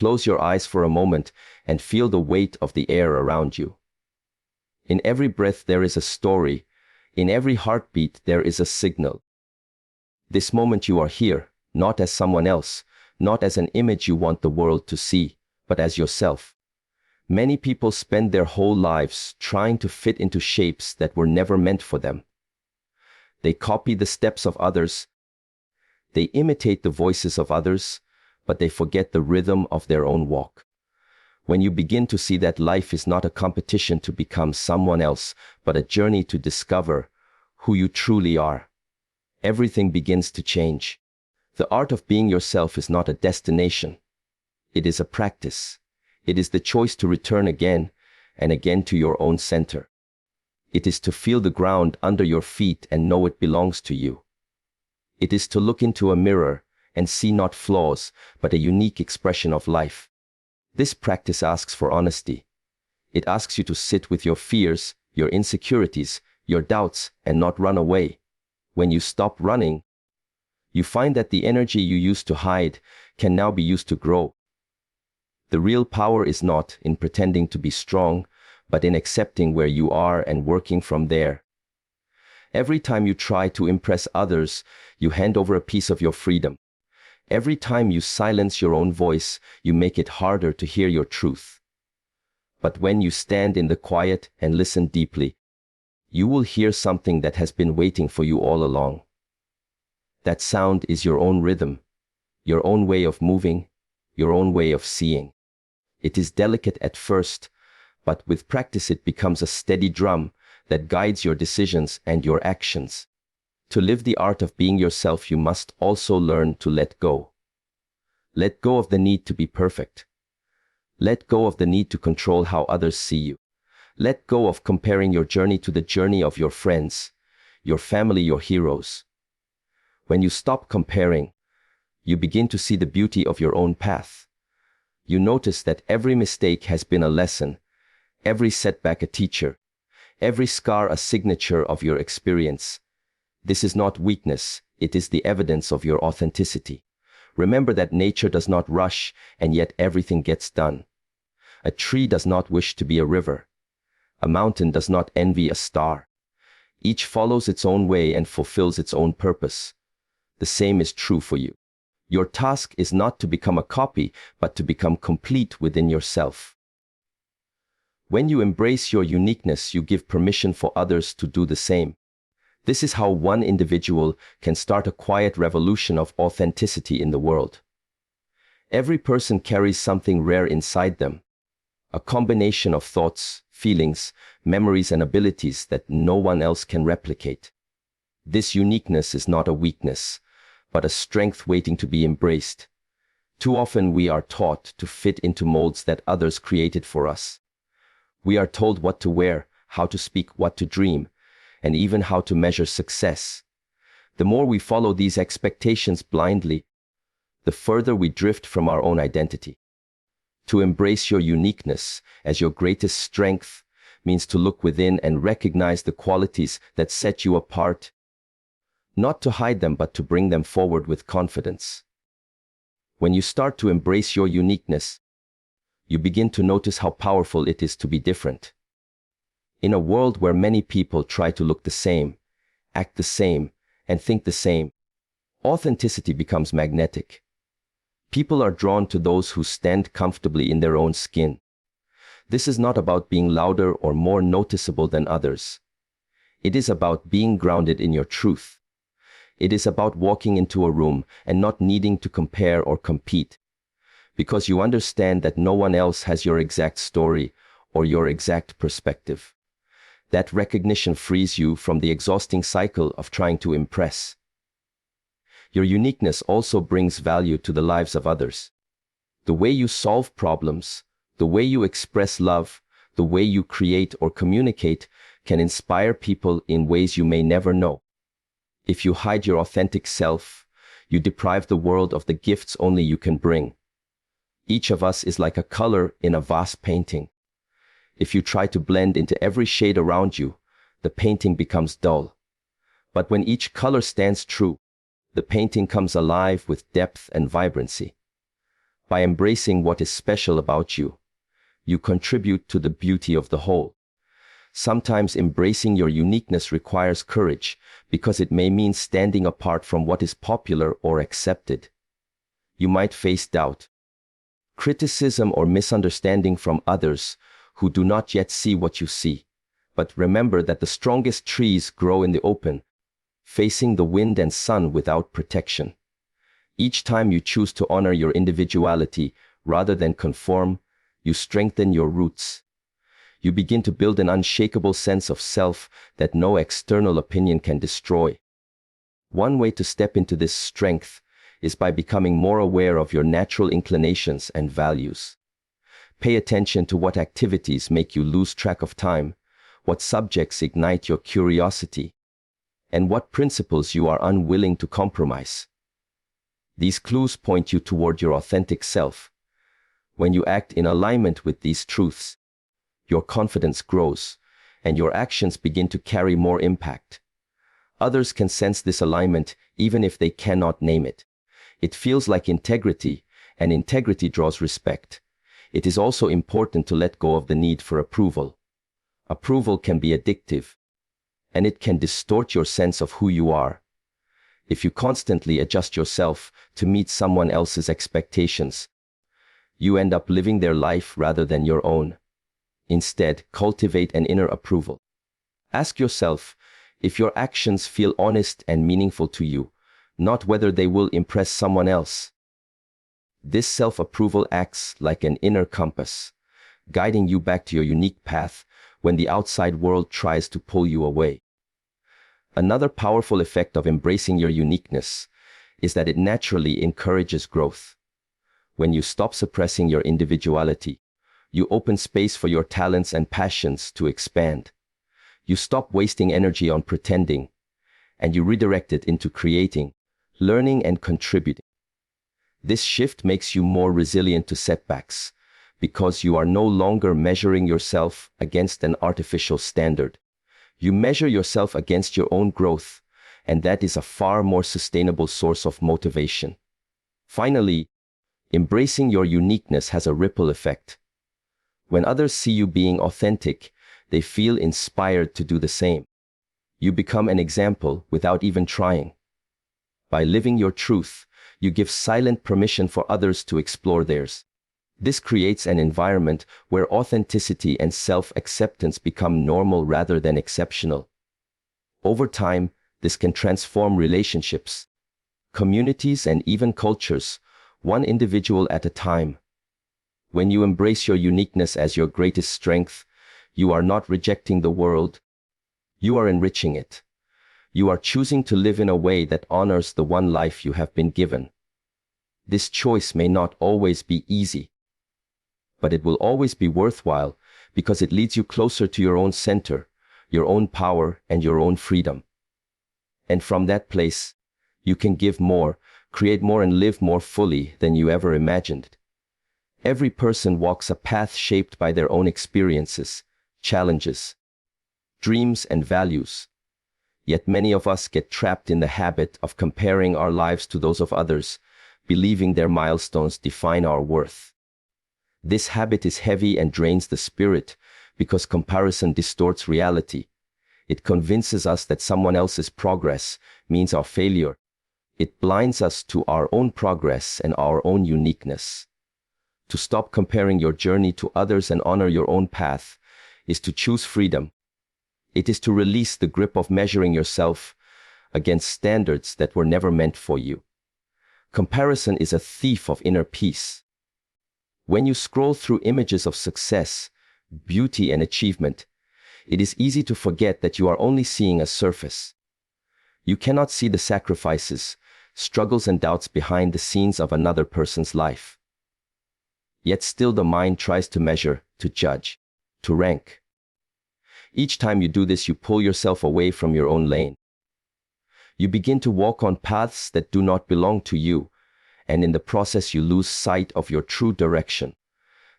Close your eyes for a moment and feel the weight of the air around you. In every breath there is a story. In every heartbeat there is a signal. This moment you are here, not as someone else, not as an image you want the world to see, but as yourself. Many people spend their whole lives trying to fit into shapes that were never meant for them. They copy the steps of others. They imitate the voices of others, but they forget the rhythm of their own walk. When you begin to see that life is not a competition to become someone else, but a journey to discover who you truly are, everything begins to change. The art of being yourself is not a destination. It is a practice. It is the choice to return again and again to your own center. It is to feel the ground under your feet and know it belongs to you. It is to look into a mirror and see not flaws, but a unique expression of life. This practice asks for honesty. It asks you to sit with your fears, your insecurities, your doubts, and not run away. When you stop running, you find that the energy you used to hide can now be used to grow. The real power is not in pretending to be strong, but in accepting where you are and working from there. Every time you try to impress others, you hand over a piece of your freedom. Every time you silence your own voice, you make it harder to hear your truth. But when you stand in the quiet and listen deeply, you will hear something that has been waiting for you all along. That sound is your own rhythm, your own way of moving, your own way of seeing. It is delicate at first, but with practice it becomes a steady drum that guides your decisions and your actions. To live the art of being yourself, you must also learn to let go. Let go of the need to be perfect. Let go of the need to control how others see you. Let go of comparing your journey to the journey of your friends, your family, your heroes. When you stop comparing, you begin to see the beauty of your own path. You notice that every mistake has been a lesson, every setback a teacher, every scar a signature of your experience. This is not weakness, it is the evidence of your authenticity. Remember that nature does not rush, and yet everything gets done. A tree does not wish to be a river. A mountain does not envy a star. Each follows its own way and fulfills its own purpose. The same is true for you. Your task is not to become a copy, but to become complete within yourself. When you embrace your uniqueness, you give permission for others to do the same. This is how one individual can start a quiet revolution of authenticity in the world. Every person carries something rare inside them, a combination of thoughts, feelings, memories, and abilities that no one else can replicate. This uniqueness is not a weakness, but a strength waiting to be embraced. Too often we are taught to fit into molds that others created for us. We are told what to wear, how to speak, what to dream, and even how to measure success. The more we follow these expectations blindly, the further we drift from our own identity. To embrace your uniqueness as your greatest strength means to look within and recognize the qualities that set you apart, not to hide them, but to bring them forward with confidence. When you start to embrace your uniqueness, you begin to notice how powerful it is to be different. In a world where many people try to look the same, act the same, and think the same, authenticity becomes magnetic. People are drawn to those who stand comfortably in their own skin. This is not about being louder or more noticeable than others. It is about being grounded in your truth. It is about walking into a room and not needing to compare or compete, because you understand that no one else has your exact story or your exact perspective. That recognition frees you from the exhausting cycle of trying to impress. Your uniqueness also brings value to the lives of others. The way you solve problems, the way you express love, the way you create or communicate can inspire people in ways you may never know. If you hide your authentic self, you deprive the world of the gifts only you can bring. Each of us is like a color in a vast painting. If you try to blend into every shade around you, the painting becomes dull. But when each color stands true, the painting comes alive with depth and vibrancy. By embracing what is special about you, you contribute to the beauty of the whole. Sometimes embracing your uniqueness requires courage because it may mean standing apart from what is popular or accepted. You might face doubt, criticism, or misunderstanding from others who do not yet see what you see. But remember that the strongest trees grow in the open, facing the wind and sun without protection. Each time you choose to honor your individuality rather than conform, you strengthen your roots. You begin to build an unshakable sense of self that no external opinion can destroy. One way to step into this strength is by becoming more aware of your natural inclinations and values. Pay attention to what activities make you lose track of time, what subjects ignite your curiosity, and what principles you are unwilling to compromise. These clues point you toward your authentic self. When you act in alignment with these truths, your confidence grows, and your actions begin to carry more impact. Others can sense this alignment even if they cannot name it. It feels like integrity, and integrity draws respect. It is also important to let go of the need for approval. Approval can be addictive, and it can distort your sense of who you are. If you constantly adjust yourself to meet someone else's expectations, you end up living their life rather than your own. Instead, cultivate an inner approval. Ask yourself if your actions feel honest and meaningful to you, not whether they will impress someone else. This self-approval acts like an inner compass, guiding you back to your unique path when the outside world tries to pull you away. Another powerful effect of embracing your uniqueness is that it naturally encourages growth. When you stop suppressing your individuality, you open space for your talents and passions to expand. You stop wasting energy on pretending, and you redirect it into creating, learning, and contributing. This shift makes you more resilient to setbacks, because you are no longer measuring yourself against an artificial standard. You measure yourself against your own growth, and that is a far more sustainable source of motivation. Finally, embracing your uniqueness has a ripple effect. When others see you being authentic, they feel inspired to do the same. You become an example without even trying. By living your truth, you give silent permission for others to explore theirs. This creates an environment where authenticity and self-acceptance become normal rather than exceptional. Over time, this can transform relationships, communities, and even cultures, one individual at a time. When you embrace your uniqueness as your greatest strength, you are not rejecting the world. You are enriching it. You are choosing to live in a way that honors the one life you have been given. This choice may not always be easy, but it will always be worthwhile because it leads you closer to your own center, your own power, and your own freedom. And from that place, you can give more, create more, and live more fully than you ever imagined. Every person walks a path shaped by their own experiences, challenges, dreams, and values. Yet many of us get trapped in the habit of comparing our lives to those of others, believing their milestones define our worth. This habit is heavy and drains the spirit because comparison distorts reality. It convinces us that someone else's progress means our failure. It blinds us to our own progress and our own uniqueness. To stop comparing your journey to others and honor your own path is to choose freedom. It is to release the grip of measuring yourself against standards that were never meant for you. Comparison is a thief of inner peace. When you scroll through images of success, beauty, and achievement, it is easy to forget that you are only seeing a surface. You cannot see the sacrifices, struggles, and doubts behind the scenes of another person's life. Yet still the mind tries to measure, to judge, to rank. Each time you do this, you pull yourself away from your own lane. You begin to walk on paths that do not belong to you, and in the process you lose sight of your true direction.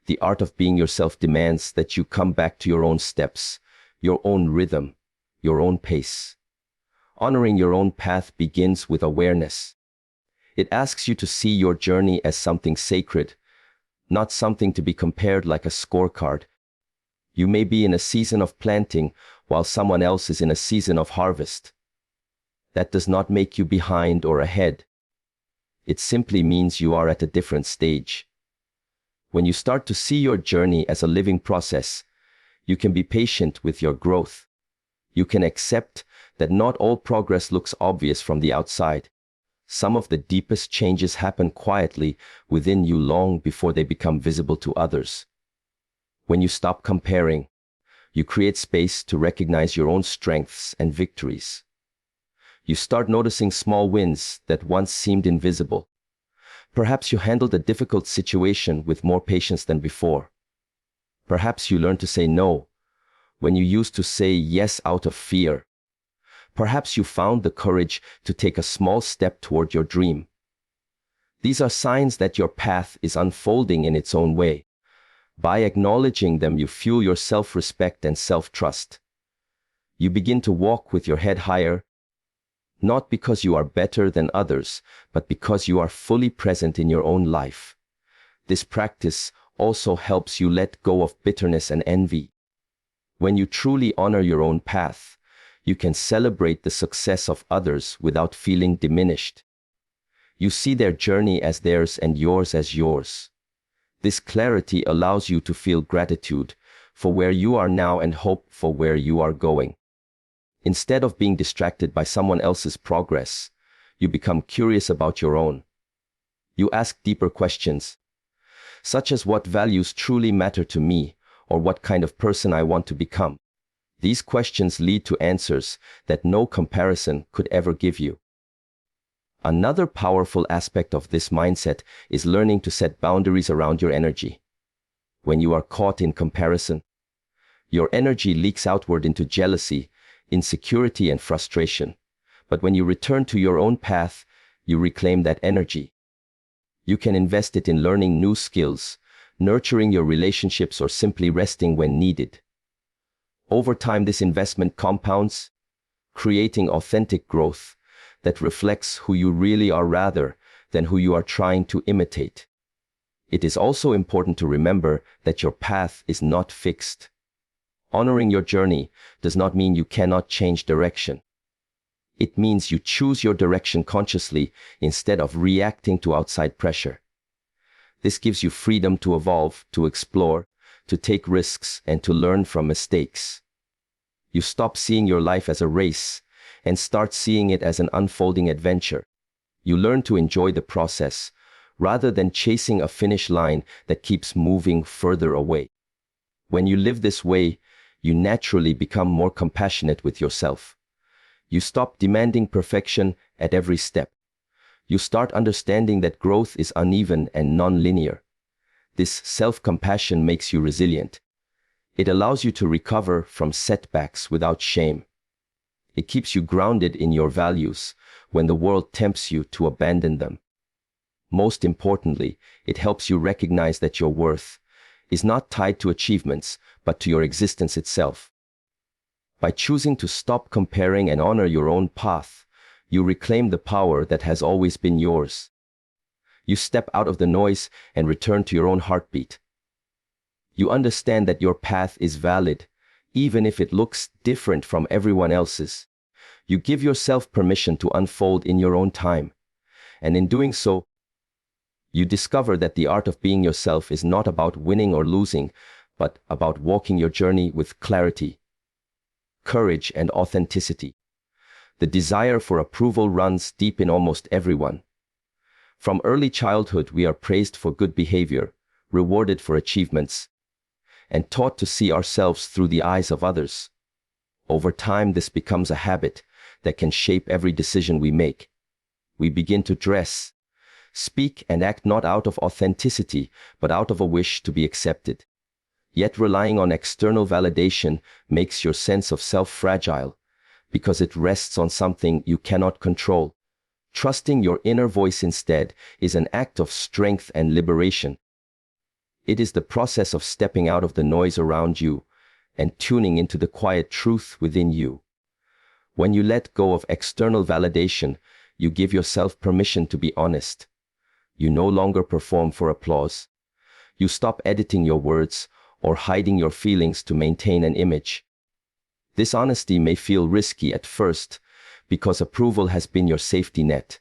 The art of being yourself demands that you come back to your own steps, your own rhythm, your own pace. Honoring your own path begins with awareness. It asks you to see your journey as something sacred, not something to be compared like a scorecard. You may be in a season of planting while someone else is in a season of harvest. That does not make you behind or ahead. It simply means you are at a different stage. When you start to see your journey as a living process, you can be patient with your growth. You can accept that not all progress looks obvious from the outside. Some of the deepest changes happen quietly within you long before they become visible to others. When you stop comparing, you create space to recognize your own strengths and victories. You start noticing small wins that once seemed invisible. Perhaps you handled a difficult situation with more patience than before. Perhaps you learned to say no when you used to say yes out of fear. Perhaps you found the courage to take a small step toward your dream. These are signs that your path is unfolding in its own way. By acknowledging them, you fuel your self-respect and self-trust. You begin to walk with your head higher, not because you are better than others, but because you are fully present in your own life. This practice also helps you let go of bitterness and envy. When you truly honor your own path, you can celebrate the success of others without feeling diminished. You see their journey as theirs and yours as yours. This clarity allows you to feel gratitude for where you are now and hope for where you are going. Instead of being distracted by someone else's progress, you become curious about your own. You ask deeper questions, such as what values truly matter to me, or what kind of person I want to become. These questions lead to answers that no comparison could ever give you. Another powerful aspect of this mindset is learning to set boundaries around your energy. When you are caught in comparison, your energy leaks outward into jealousy, insecurity, and frustration. But when you return to your own path, you reclaim that energy. You can invest it in learning new skills, nurturing your relationships, or simply resting when needed. Over time, this investment compounds, creating authentic growth that reflects who you really are rather than who you are trying to imitate. It is also important to remember that your path is not fixed. Honoring your journey does not mean you cannot change direction. It means you choose your direction consciously instead of reacting to outside pressure. This gives you freedom to evolve, to explore, to take risks, and to learn from mistakes. You stop seeing your life as a race and start seeing it as an unfolding adventure. You learn to enjoy the process rather than chasing a finish line that keeps moving further away. When you live this way, you naturally become more compassionate with yourself. You stop demanding perfection at every step. You start understanding that growth is uneven and non-linear. This self-compassion makes you resilient. It allows you to recover from setbacks without shame. It keeps you grounded in your values when the world tempts you to abandon them. Most importantly, it helps you recognize that your worth is not tied to achievements, but to your existence itself. By choosing to stop comparing and honor your own path, you reclaim the power that has always been yours. You step out of the noise and return to your own heartbeat. You understand that your path is valid, even if it looks different from everyone else's. You give yourself permission to unfold in your own time. And in doing so, you discover that the art of being yourself is not about winning or losing, but about walking your journey with clarity, courage, and authenticity. The desire for approval runs deep in almost everyone. From early childhood, we are praised for good behavior, rewarded for achievements, and taught to see ourselves through the eyes of others. Over time, this becomes a habit that can shape every decision we make. We begin to dress, speak, and act not out of authenticity, but out of a wish to be accepted. Yet relying on external validation makes your sense of self fragile, because it rests on something you cannot control. Trusting your inner voice instead is an act of strength and liberation. It is the process of stepping out of the noise around you and tuning into the quiet truth within you. When you let go of external validation, you give yourself permission to be honest. You no longer perform for applause. You stop editing your words or hiding your feelings to maintain an image. This honesty may feel risky at first because approval has been your safety net.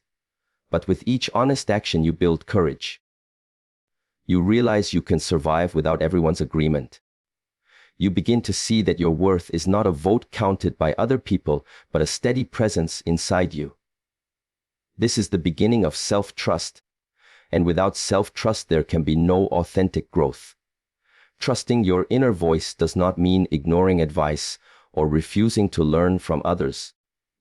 But with each honest action you build courage. You realize you can survive without everyone's agreement. You begin to see that your worth is not a vote counted by other people, but a steady presence inside you. This is the beginning of self-trust, and without self-trust there can be no authentic growth. Trusting your inner voice does not mean ignoring advice or refusing to learn from others.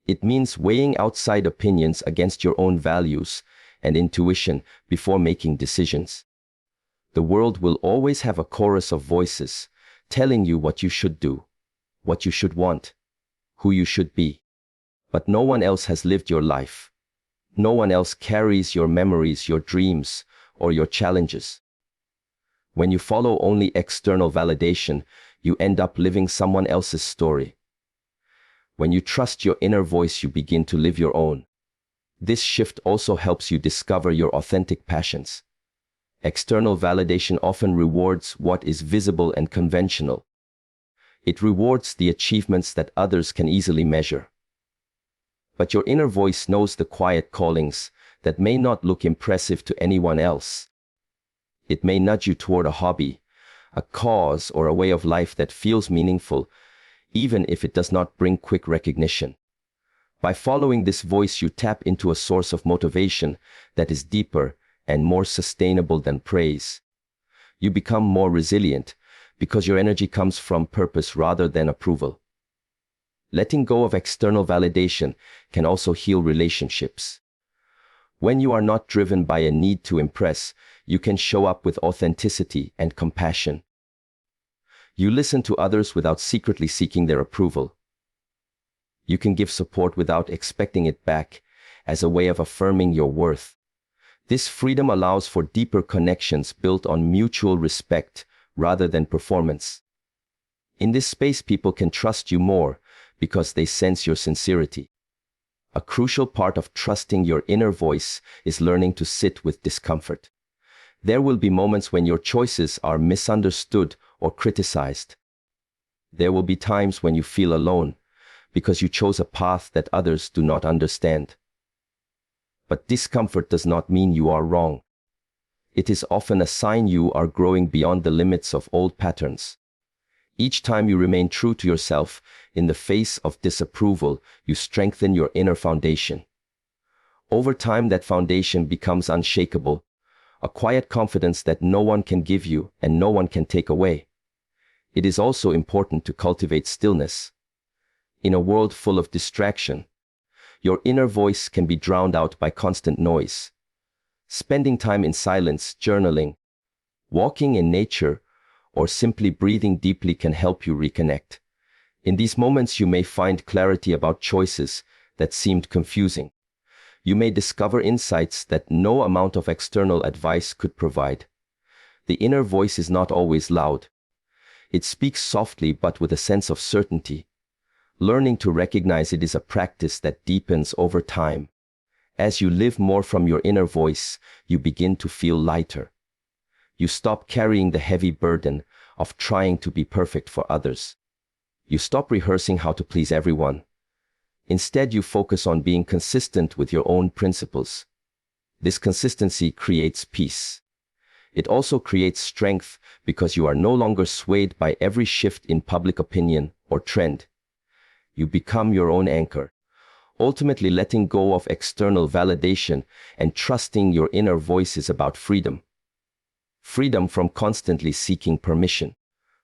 It means weighing outside opinions against your own values and intuition before making decisions. The world will always have a chorus of voices telling you what you should do, what you should want, who you should be. But no one else has lived your life. No one else carries your memories, your dreams, or your challenges. When you follow only external validation, you end up living someone else's story. When you trust your inner voice, you begin to live your own. This shift also helps you discover your authentic passions. External validation often rewards what is visible and conventional. It rewards the achievements that others can easily measure. But your inner voice knows the quiet callings that may not look impressive to anyone else. It may nudge you toward a hobby, a cause, or a way of life that feels meaningful, even if it does not bring quick recognition. By following this voice, you tap into a source of motivation that is deeper and more sustainable than praise. You become more resilient because your energy comes from purpose rather than approval. Letting go of external validation can also heal relationships. When you are not driven by a need to impress, you can show up with authenticity and compassion. You listen to others without secretly seeking their approval. You can give support without expecting it back, as a way of affirming your worth. This freedom allows for deeper connections built on mutual respect rather than performance. In this space, people can trust you more because they sense your sincerity. A crucial part of trusting your inner voice is learning to sit with discomfort. There will be moments when your choices are misunderstood or criticized. There will be times when you feel alone because you chose a path that others do not understand. But discomfort does not mean you are wrong. It is often a sign you are growing beyond the limits of old patterns. Each time you remain true to yourself in the face of disapproval, you strengthen your inner foundation. Over time, that foundation becomes unshakable, a quiet confidence that no one can give you and no one can take away. It is also important to cultivate stillness. In a world full of distraction, your inner voice can be drowned out by constant noise. Spending time in silence, journaling, walking in nature, or simply breathing deeply can help you reconnect. In these moments, you may find clarity about choices that seemed confusing. You may discover insights that no amount of external advice could provide. The inner voice is not always loud. It speaks softly but with a sense of certainty. Learning to recognize it is a practice that deepens over time. As you live more from your inner voice, you begin to feel lighter. You stop carrying the heavy burden of trying to be perfect for others. You stop rehearsing how to please everyone. Instead, you focus on being consistent with your own principles. This consistency creates peace. It also creates strength because you are no longer swayed by every shift in public opinion or trend. You become your own anchor, ultimately letting go of external validation and trusting your inner voice is about freedom. Freedom from constantly seeking permission.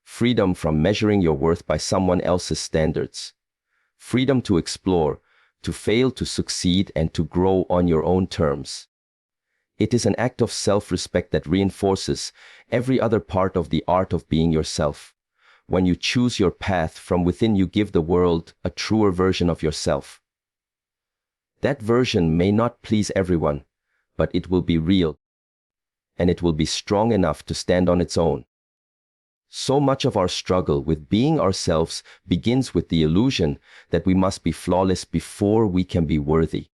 Freedom from measuring your worth by someone else's standards. Freedom to explore, to fail, to succeed, and to grow on your own terms. It is an act of self-respect that reinforces every other part of the art of being yourself. When you choose your path from within, you give the world a truer version of yourself. That version may not please everyone, but it will be real, and it will be strong enough to stand on its own. So much of our struggle with being ourselves begins with the illusion that we must be flawless before we can be worthy.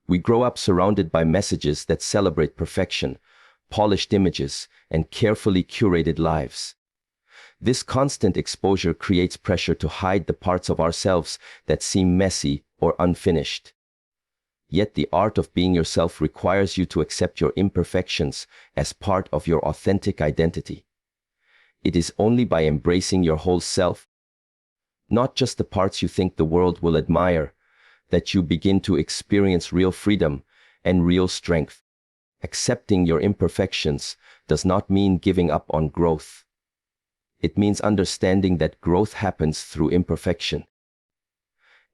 We grow up surrounded by messages that celebrate perfection, polished images, and carefully curated lives. This constant exposure creates pressure to hide the parts of ourselves that seem messy or unfinished. Yet the art of being yourself requires you to accept your imperfections as part of your authentic identity. It is only by embracing your whole self, not just the parts you think the world will admire, that you begin to experience real freedom and real strength. Accepting your imperfections does not mean giving up on growth. It means understanding that growth happens through imperfection.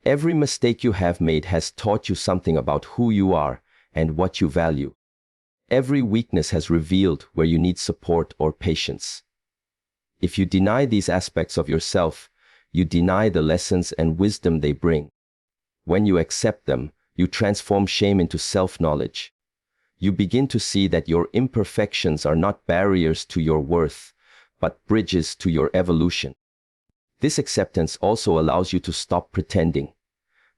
Every mistake you have made has taught you something about who you are and what you value. Every weakness has revealed where you need support or patience. If you deny these aspects of yourself, you deny the lessons and wisdom they bring. When you accept them, you transform shame into self-knowledge. You begin to see that your imperfections are not barriers to your worth, but bridges to your evolution. This acceptance also allows you to stop pretending.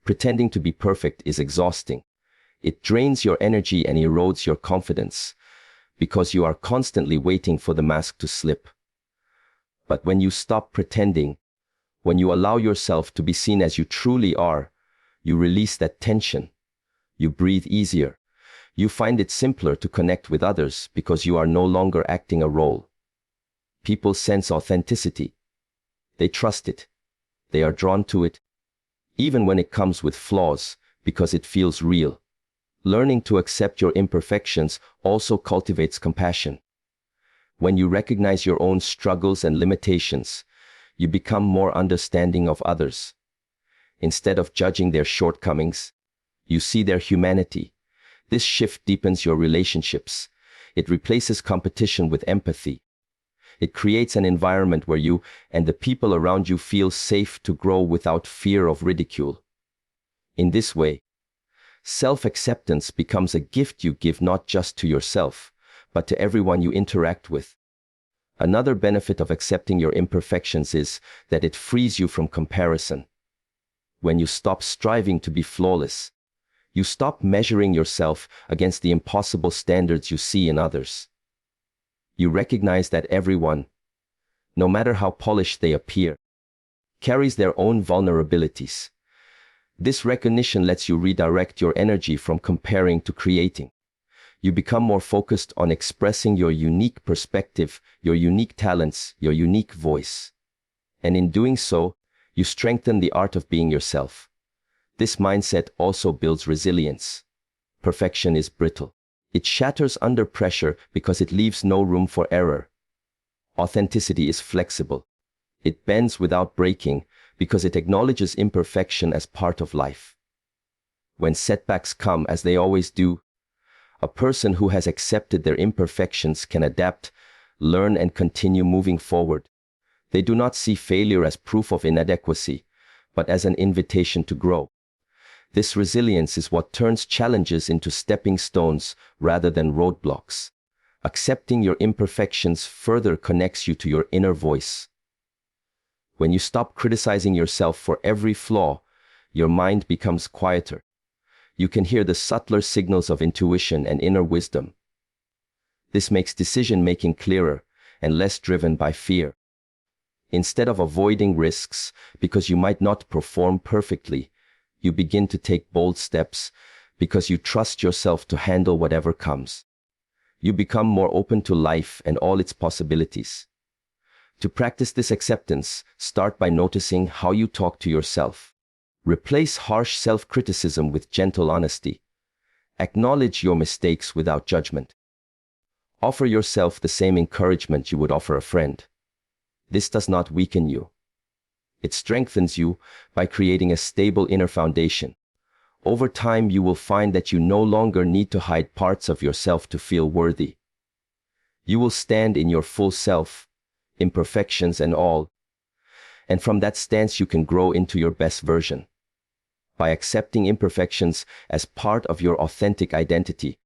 Pretending to be perfect is exhausting. It drains your energy and erodes your confidence, because you are constantly waiting for the mask to slip. But when you stop pretending, when you allow yourself to be seen as you truly are, you release that tension. You breathe easier. You find it simpler to connect with others because you are no longer acting a role. People sense authenticity. They trust it. They are drawn to it, even when it comes with flaws, because it feels real. Learning to accept your imperfections also cultivates compassion. When you recognize your own struggles and limitations, you become more understanding of others. Instead of judging their shortcomings, you see their humanity. This shift deepens your relationships. It replaces competition with empathy. It creates an environment where you and the people around you feel safe to grow without fear of ridicule. In this way, self-acceptance becomes a gift you give not just to yourself, but to everyone you interact with. Another benefit of accepting your imperfections is that it frees you from comparison. When you stop striving to be flawless, you stop measuring yourself against the impossible standards you see in others. You recognize that everyone, no matter how polished they appear, carries their own vulnerabilities. This recognition lets you redirect your energy from comparing to creating. You become more focused on expressing your unique perspective, your unique talents, your unique voice. And in doing so, you strengthen the art of being yourself. This mindset also builds resilience. Perfection is brittle. It shatters under pressure because it leaves no room for error. Authenticity is flexible. It bends without breaking because it acknowledges imperfection as part of life. When setbacks come, as they always do, a person who has accepted their imperfections can adapt, learn, and continue moving forward. They do not see failure as proof of inadequacy, but as an invitation to grow. This resilience is what turns challenges into stepping stones rather than roadblocks. Accepting your imperfections further connects you to your inner voice. When you stop criticizing yourself for every flaw, your mind becomes quieter. You can hear the subtler signals of intuition and inner wisdom. This makes decision-making clearer and less driven by fear. Instead of avoiding risks because you might not perform perfectly, you begin to take bold steps because you trust yourself to handle whatever comes. You become more open to life and all its possibilities. To practice this acceptance, start by noticing how you talk to yourself. Replace harsh self-criticism with gentle honesty. Acknowledge your mistakes without judgment. Offer yourself the same encouragement you would offer a friend. This does not weaken you. It strengthens you by creating a stable inner foundation. Over time, you will find that you no longer need to hide parts of yourself to feel worthy. You will stand in your full self, imperfections and all, and from that stance you can grow into your best version. By accepting imperfections as part of your authentic identity,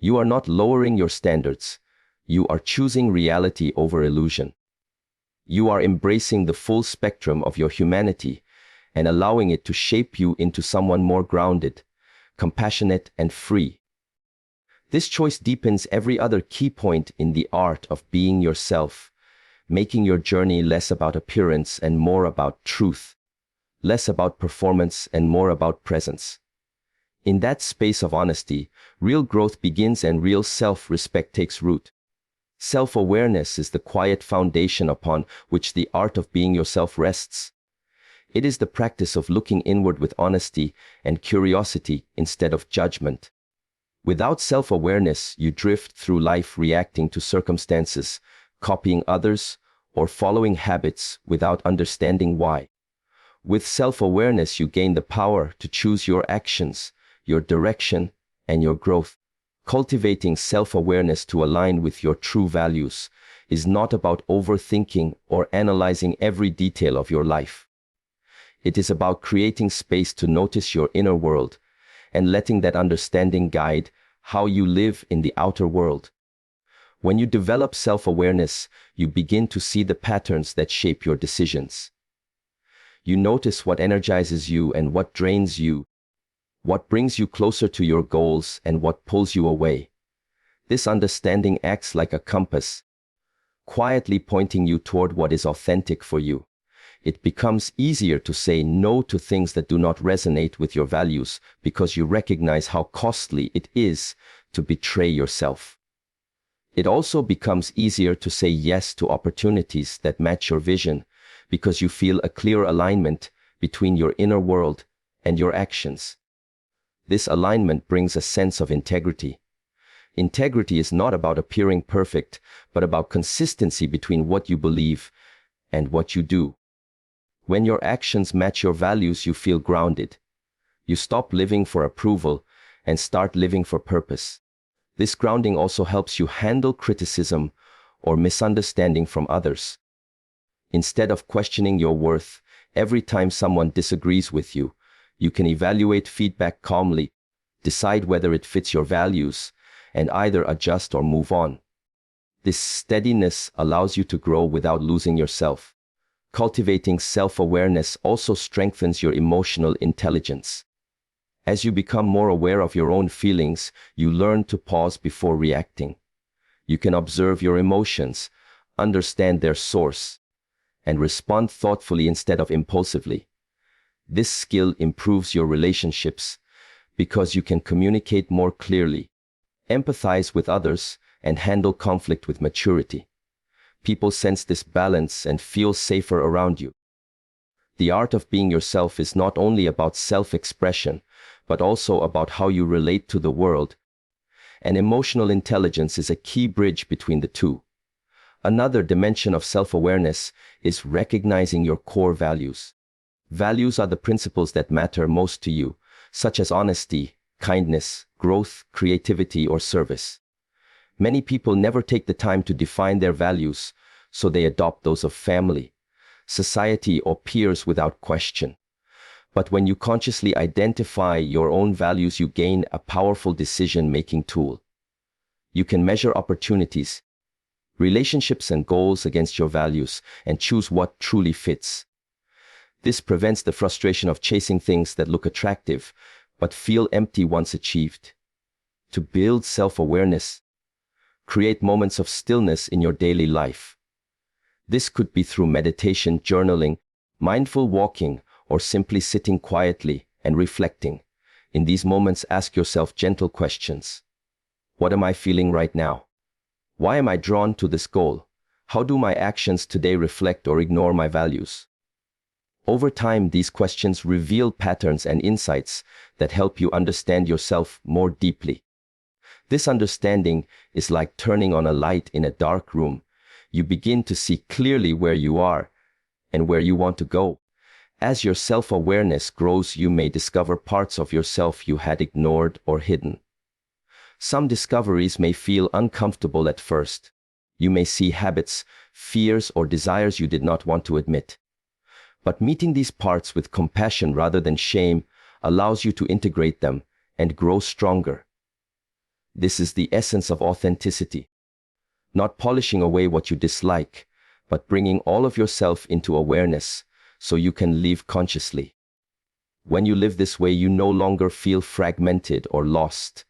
you are not lowering your standards. You are choosing reality over illusion. You are embracing the full spectrum of your humanity and allowing it to shape you into someone more grounded, compassionate, and free. This choice deepens every other key point in the art of being yourself, making your journey less about appearance and more about truth, less about performance and more about presence. In that space of honesty, real growth begins and real self-respect takes root. Self-awareness is the quiet foundation upon which the art of being yourself rests. It is the practice of looking inward with honesty and curiosity instead of judgment. Without self-awareness, you drift through life reacting to circumstances, copying others, or following habits without understanding why. With self-awareness, you gain the power to choose your actions, your direction, and your growth. Cultivating self-awareness to align with your true values is not about overthinking or analyzing every detail of your life. It is about creating space to notice your inner world and letting that understanding guide how you live in the outer world. When you develop self-awareness, you begin to see the patterns that shape your decisions. You notice what energizes you and what drains you, what brings you closer to your goals and what pulls you away. This understanding acts like a compass, quietly pointing you toward what is authentic for you. It becomes easier to say no to things that do not resonate with your values because you recognize how costly it is to betray yourself. It also becomes easier to say yes to opportunities that match your vision because you feel a clear alignment between your inner world and your actions. This alignment brings a sense of integrity. Integrity is not about appearing perfect, but about consistency between what you believe and what you do. When your actions match your values, you feel grounded. You stop living for approval and start living for purpose. This grounding also helps you handle criticism or misunderstanding from others. Instead of questioning your worth every time someone disagrees with you, you can evaluate feedback calmly, decide whether it fits your values, and either adjust or move on. This steadiness allows you to grow without losing yourself. Cultivating self-awareness also strengthens your emotional intelligence. As you become more aware of your own feelings, you learn to pause before reacting. You can observe your emotions, understand their source, and respond thoughtfully instead of impulsively. This skill improves your relationships because you can communicate more clearly, empathize with others, and handle conflict with maturity. People sense this balance and feel safer around you. The art of being yourself is not only about self-expression, but also about how you relate to the world. And emotional intelligence is a key bridge between the two. Another dimension of self-awareness is recognizing your core values. Values are the principles that matter most to you, such as honesty, kindness, growth, creativity, or service. Many people never take the time to define their values, so they adopt those of family, society, or peers without question. But when you consciously identify your own values, you gain a powerful decision-making tool. You can measure opportunities, relationships, and goals against your values and choose what truly fits. This prevents the frustration of chasing things that look attractive but feel empty once achieved. To build self-awareness, create moments of stillness in your daily life. This could be through meditation, journaling, mindful walking, or simply sitting quietly and reflecting. In these moments, ask yourself gentle questions. What am I feeling right now? Why am I drawn to this goal? How do my actions today reflect or ignore my values? Over time, these questions reveal patterns and insights that help you understand yourself more deeply. This understanding is like turning on a light in a dark room. You begin to see clearly where you are and where you want to go. As your self-awareness grows, you may discover parts of yourself you had ignored or hidden. Some discoveries may feel uncomfortable at first. You may see habits, fears, or desires you did not want to admit. But meeting these parts with compassion rather than shame allows you to integrate them and grow stronger. This is the essence of authenticity. Not polishing away what you dislike, but bringing all of yourself into awareness so you can live consciously. When you live this way, you no longer feel fragmented or lost,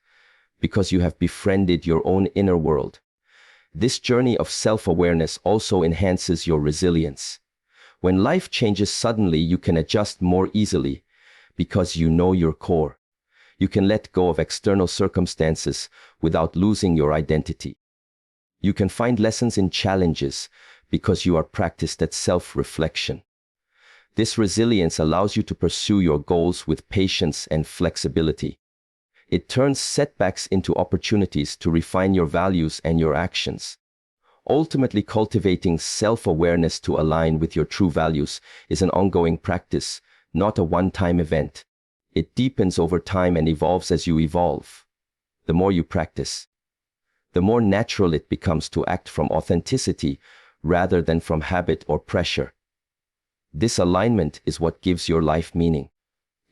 because you have befriended your own inner world. This journey of self-awareness also enhances your resilience. When life changes suddenly, you can adjust more easily because you know your core. You can let go of external circumstances without losing your identity. You can find lessons in challenges because you are practiced at self-reflection. This resilience allows you to pursue your goals with patience and flexibility. It turns setbacks into opportunities to refine your values and your actions. Ultimately, cultivating self-awareness to align with your true values is an ongoing practice, not a one-time event. It deepens over time and evolves as you evolve. The more you practice, the more natural it becomes to act from authenticity rather than from habit or pressure. This alignment is what gives your life meaning.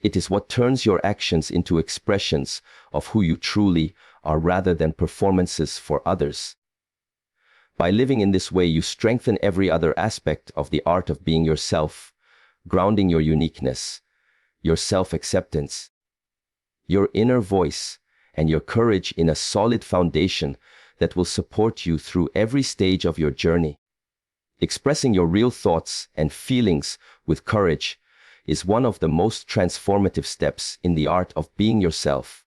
It is what turns your actions into expressions of who you truly are rather than performances for others. By living in this way, you strengthen every other aspect of the art of being yourself, grounding your uniqueness, your self-acceptance, your inner voice, and your courage in a solid foundation that will support you through every stage of your journey. Expressing your real thoughts and feelings with courage is one of the most transformative steps in the art of being yourself.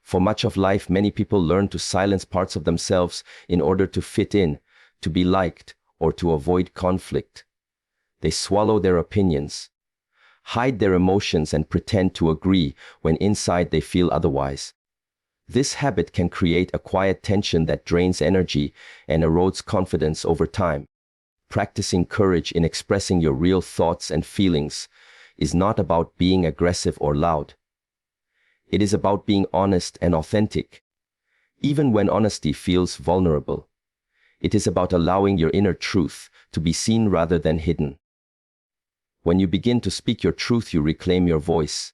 For much of life, many people learn to silence parts of themselves in order to fit in, to be liked, or to avoid conflict. They swallow their opinions, hide their emotions, and pretend to agree when inside they feel otherwise. This habit can create a quiet tension that drains energy and erodes confidence over time. Practicing courage in expressing your real thoughts and feelings is not about being aggressive or loud. It is about being honest and authentic, even when honesty feels vulnerable. It is about allowing your inner truth to be seen rather than hidden. When you begin to speak your truth, you reclaim your voice.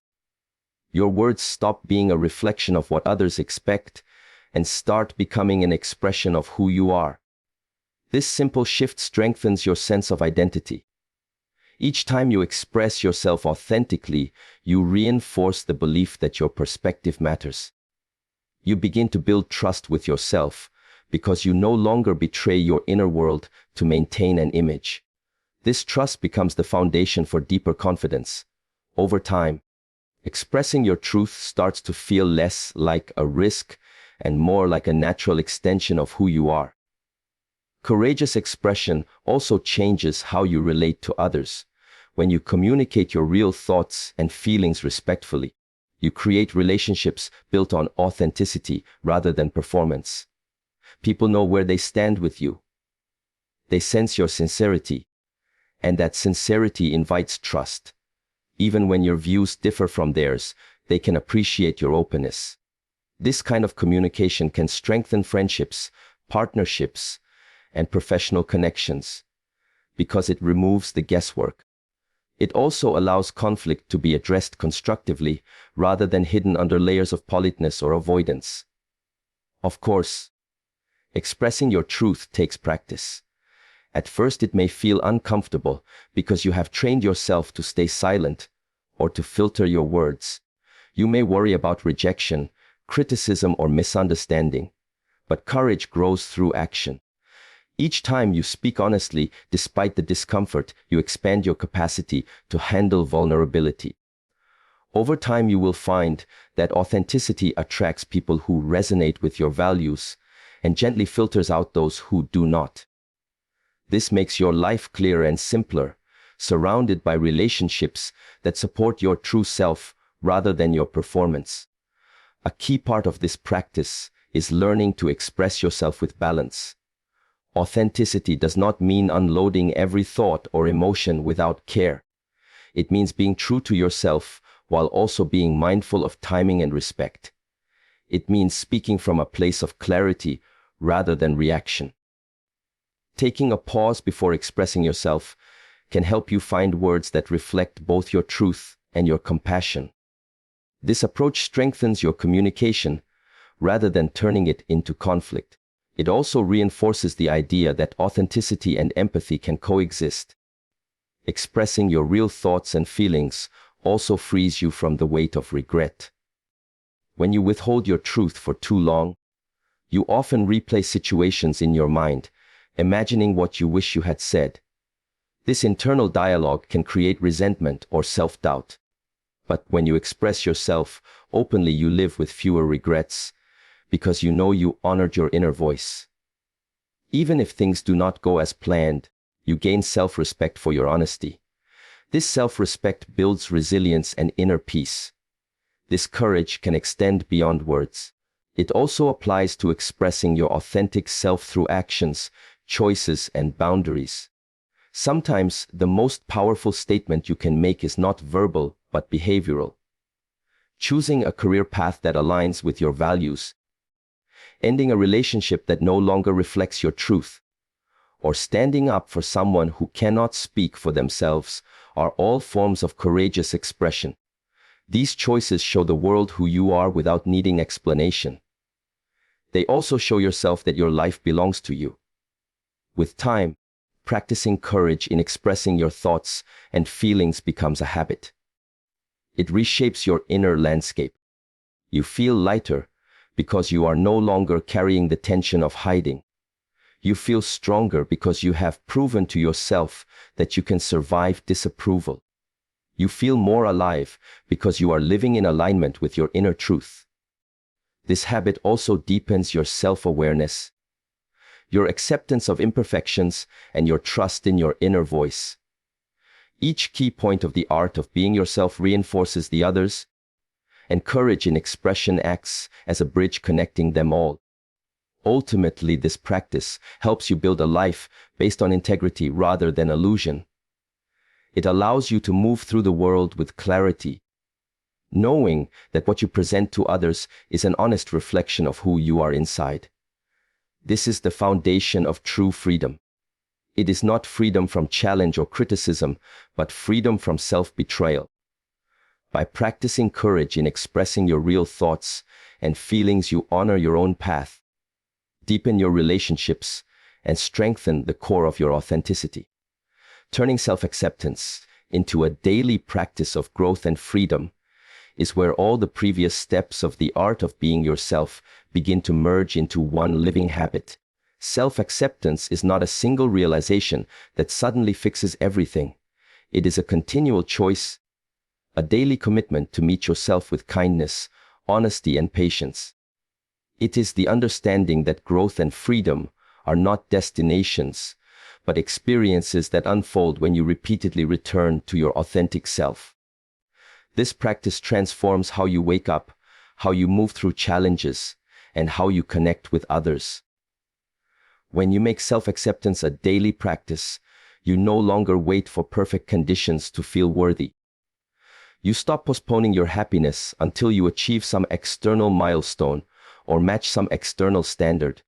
Your words stop being a reflection of what others expect and start becoming an expression of who you are. This simple shift strengthens your sense of identity. Each time you express yourself authentically, you reinforce the belief that your perspective matters. You begin to build trust with yourself because you no longer betray your inner world to maintain an image. This trust becomes the foundation for deeper confidence. Over time, expressing your truth starts to feel less like a risk and more like a natural extension of who you are. Courageous expression also changes how you relate to others. When you communicate your real thoughts and feelings respectfully, you create relationships built on authenticity rather than performance. People know where they stand with you. They sense your sincerity, and that sincerity invites trust. Even when your views differ from theirs, they can appreciate your openness. This kind of communication can strengthen friendships, partnerships, and professional connections because it removes the guesswork. It also allows conflict to be addressed constructively rather than hidden under layers of politeness or avoidance. Of course, expressing your truth takes practice. At first, it may feel uncomfortable because you have trained yourself to stay silent or to filter your words. You may worry about rejection, criticism, or misunderstanding, but courage grows through action. Each time you speak honestly, despite the discomfort, you expand your capacity to handle vulnerability. Over time, you will find that authenticity attracts people who resonate with your values and gently filters out those who do not. This makes your life clearer and simpler, surrounded by relationships that support your true self rather than your performance. A key part of this practice is learning to express yourself with balance. Authenticity does not mean unloading every thought or emotion without care. It means being true to yourself while also being mindful of timing and respect. It means speaking from a place of clarity rather than reaction. Taking a pause before expressing yourself can help you find words that reflect both your truth and your compassion. This approach strengthens your communication rather than turning it into conflict. It also reinforces the idea that authenticity and empathy can coexist. Expressing your real thoughts and feelings also frees you from the weight of regret. When you withhold your truth for too long, you often replay situations in your mind, imagining what you wish you had said. This internal dialogue can create resentment or self-doubt. But when you express yourself openly, you live with fewer regrets, because you know you honored your inner voice. Even if things do not go as planned, you gain self-respect for your honesty. This self-respect builds resilience and inner peace. This courage can extend beyond words. It also applies to expressing your authentic self through actions, choices, and boundaries. Sometimes the most powerful statement you can make is not verbal, but behavioral. Choosing a career path that aligns with your values, ending a relationship that no longer reflects your truth, or standing up for someone who cannot speak for themselves are all forms of courageous expression. These choices show the world who you are without needing explanation. They also show yourself that your life belongs to you. With time, practicing courage in expressing your thoughts and feelings becomes a habit. It reshapes your inner landscape. You feel lighter because you are no longer carrying the tension of hiding. You feel stronger because you have proven to yourself that you can survive disapproval. You feel more alive because you are living in alignment with your inner truth. This habit also deepens your self-awareness, your acceptance of imperfections, and your trust in your inner voice. Each key point of the art of being yourself reinforces the others, and courage in expression acts as a bridge connecting them all. Ultimately, this practice helps you build a life based on integrity rather than illusion. It allows you to move through the world with clarity, knowing that what you present to others is an honest reflection of who you are inside. This is the foundation of true freedom. It is not freedom from challenge or criticism, but freedom from self-betrayal. By practicing courage in expressing your real thoughts and feelings, you honor your own path, deepen your relationships, and strengthen the core of your authenticity. Turning self-acceptance into a daily practice of growth and freedom is where all the previous steps of the art of being yourself begin to merge into one living habit. Self-acceptance is not a single realization that suddenly fixes everything. It is a continual choice, a daily commitment to meet yourself with kindness, honesty, and patience. It is the understanding that growth and freedom are not destinations, but experiences that unfold when you repeatedly return to your authentic self. This practice transforms how you wake up, how you move through challenges, and how you connect with others. When you make self-acceptance a daily practice, you no longer wait for perfect conditions to feel worthy. You stop postponing your happiness until you achieve some external milestone or match some external standard.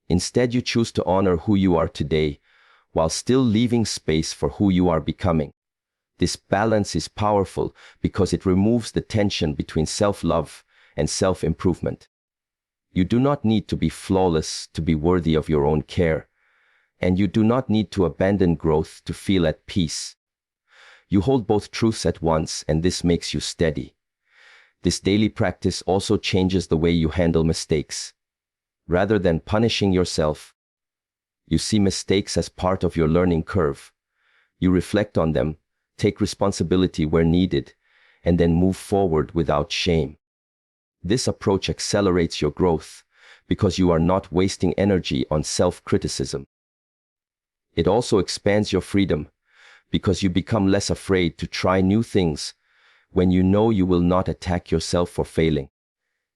Instead, you choose to honor who you are today while still leaving space for who you are becoming. This balance is powerful because it removes the tension between self-love and self-improvement. You do not need to be flawless to be worthy of your own care, and you do not need to abandon growth to feel at peace. You hold both truths at once, and this makes you steady. This daily practice also changes the way you handle mistakes. Rather than punishing yourself, you see mistakes as part of your learning curve. You reflect on them, take responsibility where needed, and then move forward without shame. This approach accelerates your growth because you are not wasting energy on self-criticism. It also expands your freedom because you become less afraid to try new things when you know you will not attack yourself for failing.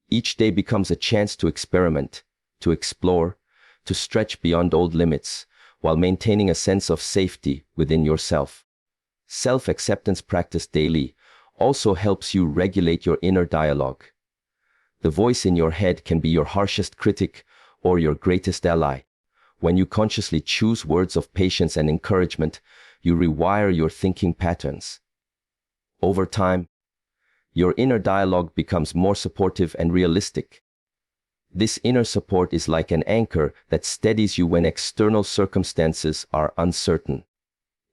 Each day becomes a chance to experiment, to explore, to stretch beyond old limits while maintaining a sense of safety within yourself. Self-acceptance practice daily also helps you regulate your inner dialogue. The voice in your head can be your harshest critic or your greatest ally. When you consciously choose words of patience and encouragement, you rewire your thinking patterns. Over time, your inner dialogue becomes more supportive and realistic. This inner support is like an anchor that steadies you when external circumstances are uncertain.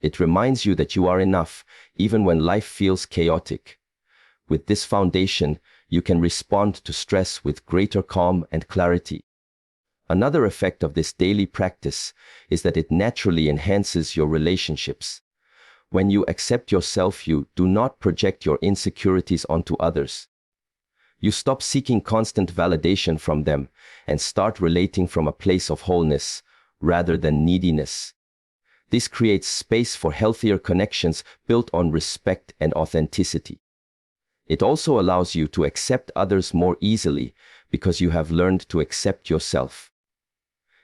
It reminds you that you are enough, even when life feels chaotic. With this foundation, you can respond to stress with greater calm and clarity. Another effect of this daily practice is that it naturally enhances your relationships. When you accept yourself, you do not project your insecurities onto others. You stop seeking constant validation from them and start relating from a place of wholeness rather than neediness. This creates space for healthier connections built on respect and authenticity. It also allows you to accept others more easily because you have learned to accept yourself.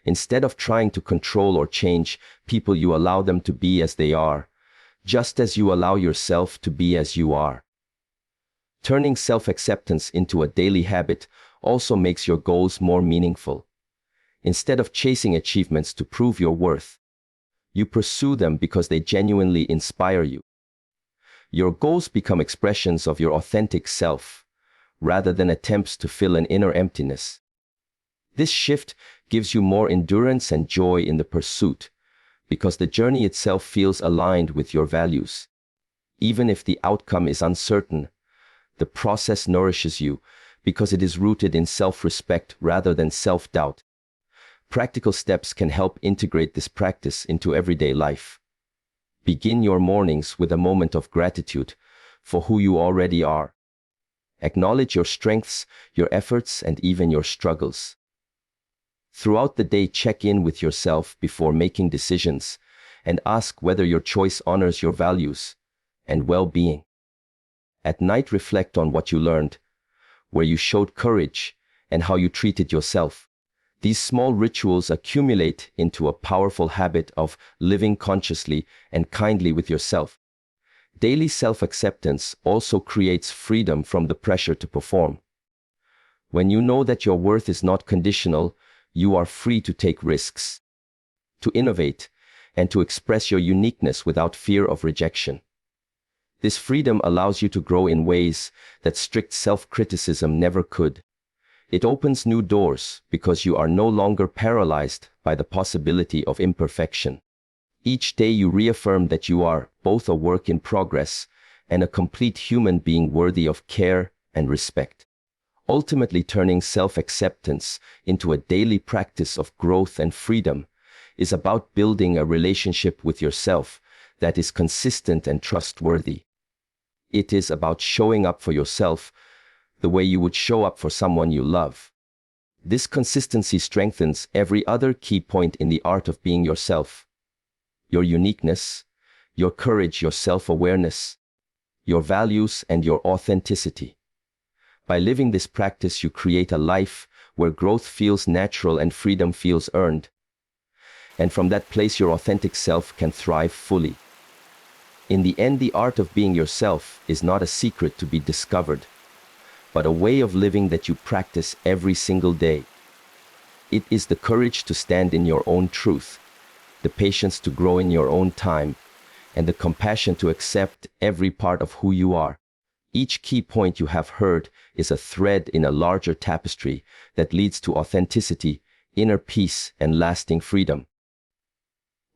Instead of trying to control or change people, you allow them to be as they are, just as you allow yourself to be as you are. Turning self-acceptance into a daily habit also makes your goals more meaningful. Instead of chasing achievements to prove your worth, you pursue them because they genuinely inspire you. Your goals become expressions of your authentic self, rather than attempts to fill an inner emptiness. This shift gives you more endurance and joy in the pursuit, because the journey itself feels aligned with your values. Even if the outcome is uncertain, the process nourishes you because it is rooted in self-respect rather than self-doubt. Practical steps can help integrate this practice into everyday life. Begin your mornings with a moment of gratitude for who you already are. Acknowledge your strengths, your efforts, and even your struggles. Throughout the day, check in with yourself before making decisions and ask whether your choice honors your values and well-being. At night, reflect on what you learned, where you showed courage, and how you treated yourself. These small rituals accumulate into a powerful habit of living consciously and kindly with yourself. Daily self-acceptance also creates freedom from the pressure to perform. When you know that your worth is not conditional, you are free to take risks, to innovate, and to express your uniqueness without fear of rejection. This freedom allows you to grow in ways that strict self-criticism never could. It opens new doors because you are no longer paralyzed by the possibility of imperfection. Each day you reaffirm that you are both a work in progress and a complete human being worthy of care and respect. Ultimately, turning self-acceptance into a daily practice of growth and freedom is about building a relationship with yourself that is consistent and trustworthy. It is about showing up for yourself the way you would show up for someone you love. This consistency strengthens every other key point in the art of being yourself: your uniqueness, your courage, your self-awareness, your values, and your authenticity. By living this practice, you create a life where growth feels natural and freedom feels earned. And from that place, your authentic self can thrive fully. In the end, the art of being yourself is not a secret to be discovered, but a way of living that you practice every single day. It is the courage to stand in your own truth, the patience to grow in your own time, and the compassion to accept every part of who you are. Each key point you have heard is a thread in a larger tapestry that leads to authenticity, inner peace, and lasting freedom.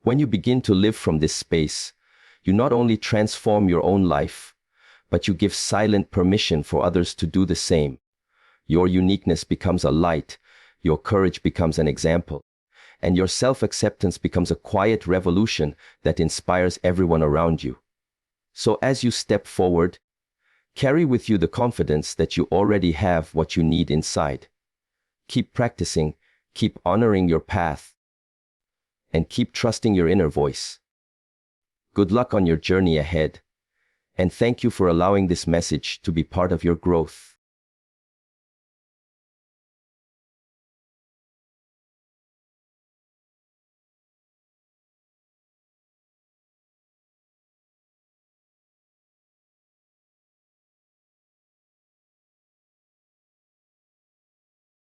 When you begin to live from this space, you not only transform your own life, but you give silent permission for others to do the same. Your uniqueness becomes a light, your courage becomes an example, and your self-acceptance becomes a quiet revolution that inspires everyone around you. So as you step forward, carry with you the confidence that you already have what you need inside. Keep practicing, keep honoring your path, and keep trusting your inner voice. Good luck on your journey ahead, and thank you for allowing this message to be part of your growth.